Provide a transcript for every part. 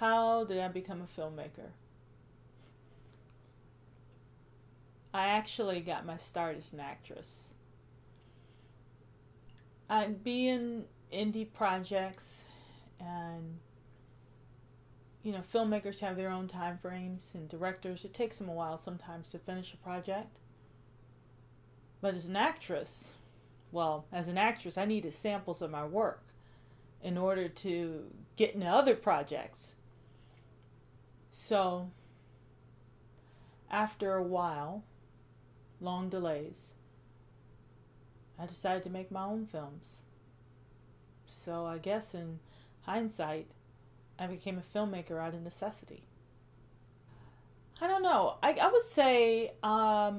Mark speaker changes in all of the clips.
Speaker 1: How did I become a filmmaker? I actually got my start as an actress. I'd be in indie projects, and filmmakers have their own time frames, and directors, it takes them a while sometimes to finish a project. But as an actress, I needed samples of my work in order to get into other projects. So, after a while, long delays, I decided to make my own films. So I guess in hindsight, I became a filmmaker out of necessity. I don't know. I would say I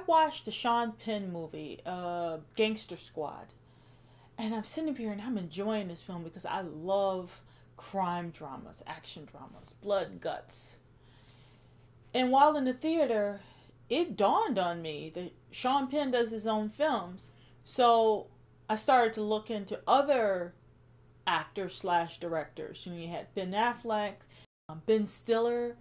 Speaker 1: watched the Sean Penn movie, Gangster Squad. And I'm sitting here and I'm enjoying this film because I love crime dramas, action dramas, blood and guts. And while in the theater, it dawned on me that Sean Penn does his own films. So I started to look into other actors / directors. You had Ben Affleck, Ben Stiller,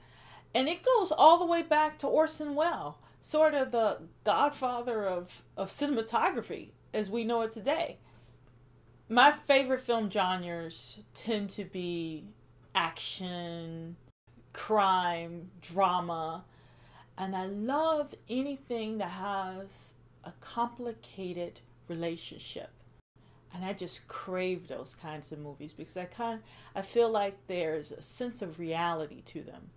Speaker 1: and it goes all the way back to Orson Welles, sort of the godfather of cinematography as we know it today. My favorite film genres tend to be action, crime, drama, and I love anything that has a complicated relationship. And I just crave those kinds of movies because I feel like there's a sense of reality to them.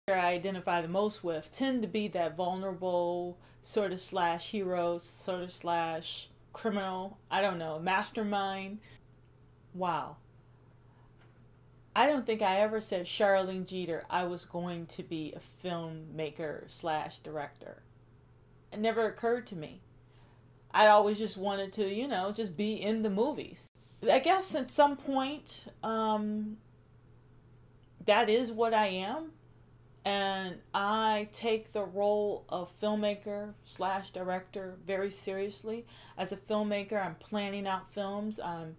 Speaker 1: I identify the most with tend to be that vulnerable sort of / hero, sort of / criminal, I don't know, mastermind. Wow. I don't think I ever said Charlene Jeter I was going to be a filmmaker / director. It never occurred to me. I always just wanted to, just be in the movies. I guess at some point, that is what I am. And I take the role of filmmaker / director very seriously. As a filmmaker, I'm planning out films. I'm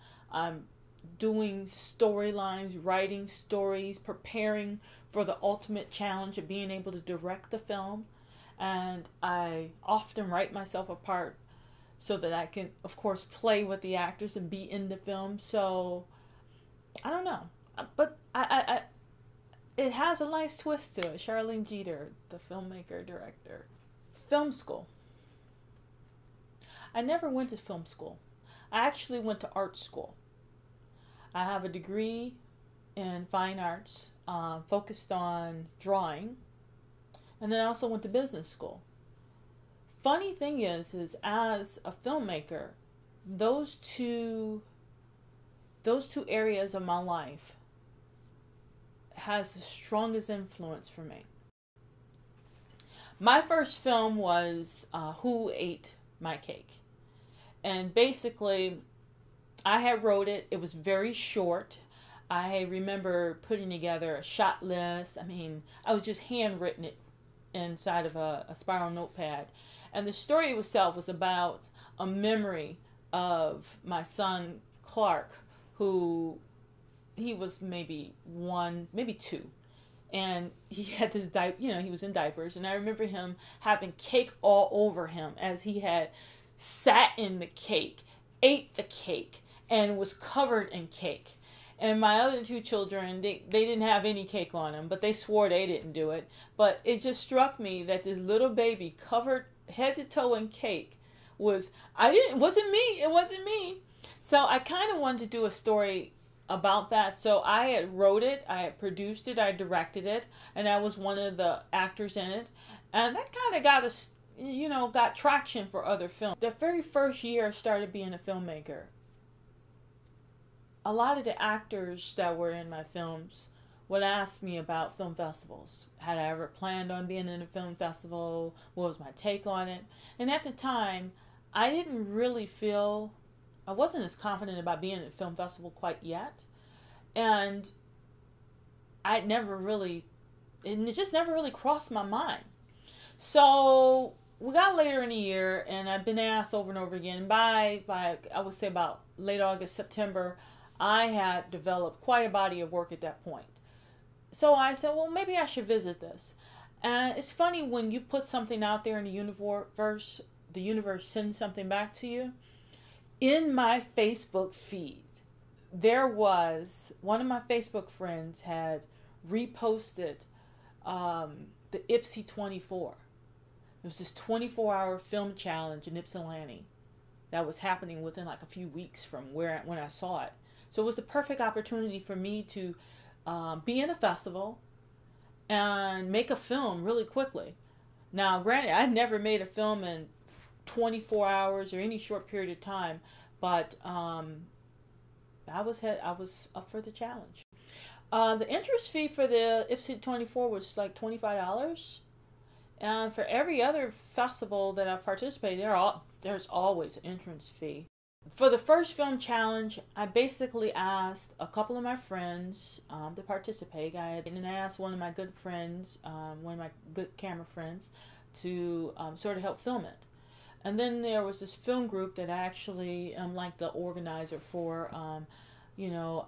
Speaker 1: doing storylines, writing stories, preparing for the ultimate challenge of being able to direct the film. And I often write myself a part so that I can, of course, play with the actors and be in the film. So, I don't know. But it has a nice twist to it. Charlene Jeter, the filmmaker, director. Film school. I never went to film school. I actually went to art school. I have a degree in fine arts, focused on drawing. And then I also went to business school. Funny thing is as a filmmaker, those two areas of my life has the strongest influence for me. My first film was Who Ate My Cake? And basically, I had wrote it. It was very short. I remember putting together a shot list. I was just handwritten it inside of a spiral notepad. And the story itself was about a memory of my son, Clark, who he was maybe 1, maybe 2. And he had this he was in diapers. And I remember him having cake all over him as he had sat in the cake, ate the cake, and was covered in cake. And my other 2 children, they didn't have any cake on them, but they swore they didn't do it. But it just struck me that this little baby covered head to toe in cake it wasn't me. So I kind of wanted to do a story about that. So I had wrote it, I had produced it, I directed it, and I was one of the actors in it. And that kind of got us, got traction for other films. The very first year I started being a filmmaker, a lot of the actors that were in my films would ask me about film festivals. Had I ever planned on being in a film festival? What was my take on it? And at the time, I wasn't as confident about being at a film festival quite yet. And it just never really crossed my mind. So we got later in the year, and I've been asked over and over again. By I would say about late August, September, I had developed quite a body of work at that point. So I said, well, maybe I should visit this. And it's funny when you put something out there in the universe sends something back to you. In my Facebook feed, there was one of my Facebook friends had reposted the Ipsy 24. It was this 24-hour film challenge in Ypsilanti that was happening within like a few weeks from when I saw it. So it was the perfect opportunity for me to be in a festival and make a film really quickly. Now, granted, I never made a film in 24 hours or any short period of time, but I was up for the challenge. The interest fee for the Ipsy 24 was like $25. And for every other festival that I've participated in, there's always an entrance fee. For the first film challenge, I basically asked a couple of my friends to participate. And I asked one of my good friends, one of my good camera friends, to sort of help film it. And then there was this film group that I actually am like the organizer for.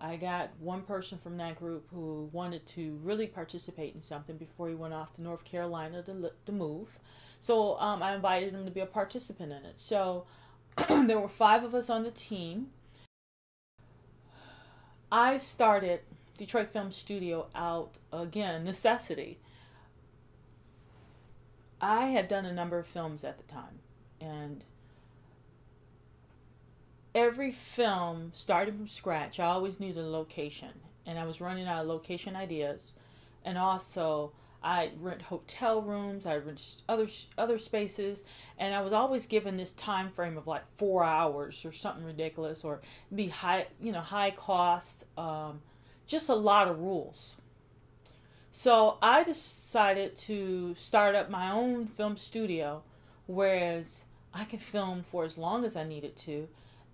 Speaker 1: I got one person from that group who wanted to really participate in something before he went off to North Carolina to move. So I invited him to be a participant in it. So there were 5 of us on the team. I started Detroit Film Studio out, again, necessity. I had done a number of films at the time, and every film started from scratch. I always needed a location, and I was running out of location ideas. And also, I rent hotel rooms, I rent other spaces, and I was always given this time frame of like 4 hours or something ridiculous, or be high cost, just a lot of rules. So I decided to start up my own film studio, whereas I could film for as long as I needed to.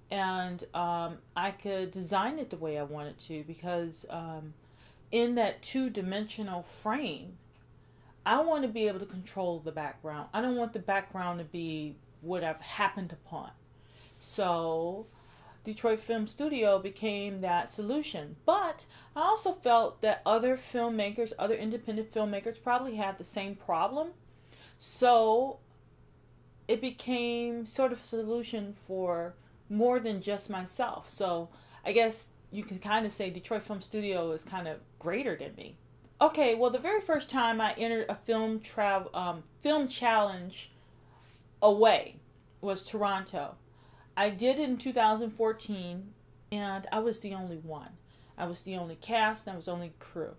Speaker 1: And I could design it the way I wanted to, because in that 2-dimensional frame, I want to be able to control the background. I don't want the background to be what I've happened upon. So Detroit Film Studio became that solution. But I also felt that other filmmakers, other independent filmmakers probably had the same problem. So it became sort of a solution for more than just myself. So I guess you can kind of say Detroit Film Studio is kind of greater than me. Okay, well, the very first time I entered a film challenge away was Toronto. I did it in 2014, and I was the only one. I was the only cast, and I was the only crew.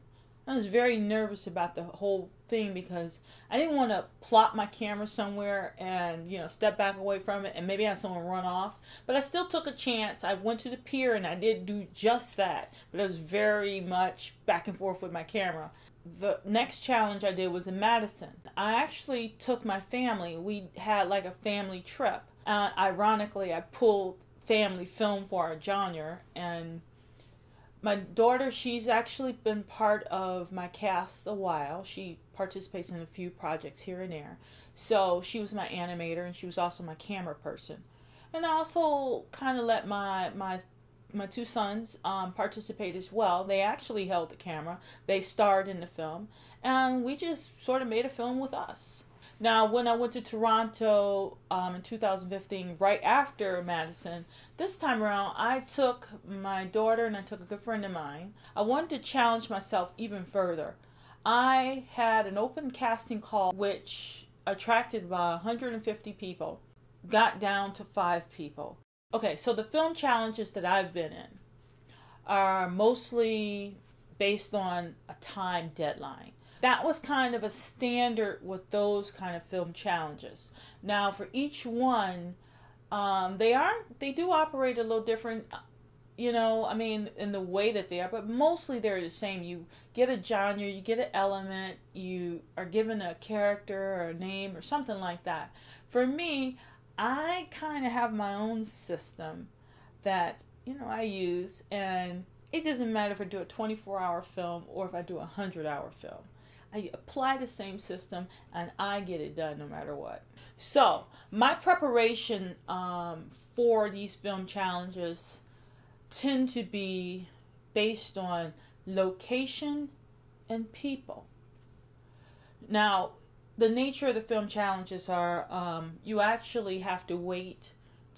Speaker 1: I was very nervous about the whole thing because I didn't want to plop my camera somewhere and, step back away from it and maybe have someone run off. But I still took a chance. I went to the pier and I did do just that. But it was very much back and forth with my camera. The next challenge I did was in Madison. I actually took my family. We had like a family trip. Ironically, I pulled family film for our genre, and my daughter, she's actually been part of my cast a while. She participates in a few projects here and there. So she was my animator, and she was also my camera person. And I also kind of let my 2 sons participate as well. They actually held the camera. They starred in the film. And we just sort of made a film with us. Now, when I went to Toronto in 2015, right after Madison, this time around, I took my daughter and I took a good friend of mine. I wanted to challenge myself even further. I had an open casting call, which attracted about 150 people, got down to 5 people. Okay, so the film challenges that I've been in are mostly based on a time deadline. That was kind of a standard with those kind of film challenges. Now, for each one, they do operate a little different, in the way that they are, but mostly they're the same. You get a genre, you get an element, you are given a character or a name or something like that. For me, I kind of have my own system that, I use, and it doesn't matter if I do a 24-hour film or if I do a 100-hour film. I apply the same system and I get it done no matter what. So my preparation for these film challenges tend to be based on location and people. Now, the nature of the film challenges are you actually have to wait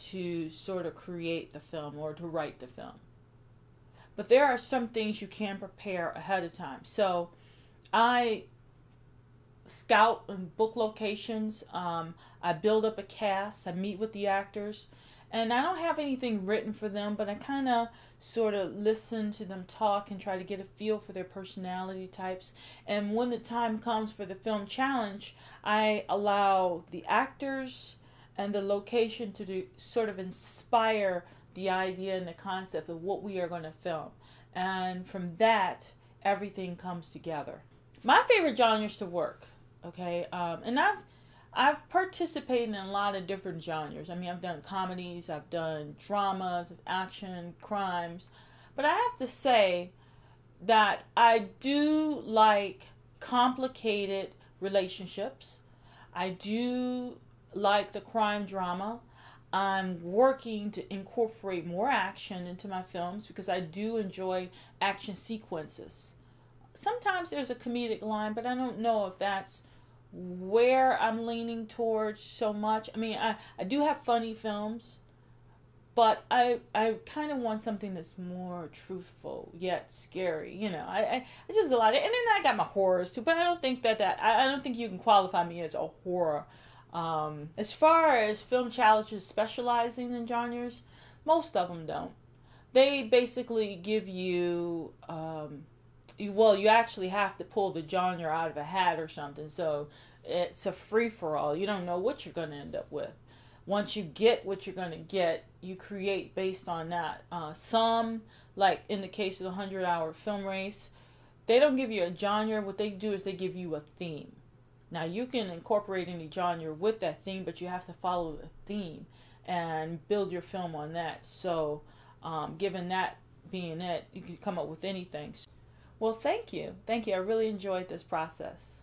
Speaker 1: to sort of create the film or to write the film. But there are some things you can prepare ahead of time. So I scout and book locations. I build up a cast. I meet with the actors. And I don't have anything written for them, but I kind of sort of listen to them talk and try to get a feel for their personality types. And when the time comes for the film challenge, I allow the actors and the location to sort of inspire the idea and the concept of what we are going to film. And from that, everything comes together. My favorite genres to work, okay? And I've participated in a lot of different genres. I mean, I've done comedies, I've done dramas, action, crimes. But I have to say that I do like complicated relationships. I do like the crime drama. I'm working to incorporate more action into my films because I do enjoy action sequences. Sometimes there's a comedic line, but I don't know if that's where I'm leaning towards so much. I mean, I do have funny films, but I kind of want something that's more truthful yet scary. You know, I just a lot of, and then I got my horrors too. But I don't think that I don't think you can qualify me as a horror. As far as film challenges specializing in genres, most of them don't. They basically give you, you actually have to pull the genre out of a hat or something. So it's a free-for-all. You don't know what you're going to end up with. Once you get what you're going to get, you create based on that. Some, like in the case of the 100-hour film race, they don't give you a genre. What they do is they give you a theme. Now, you can incorporate any genre with that theme, but you have to follow the theme and build your film on that. So, given that being it, you can come up with anything. Well, thank you. Thank you. I really enjoyed this process.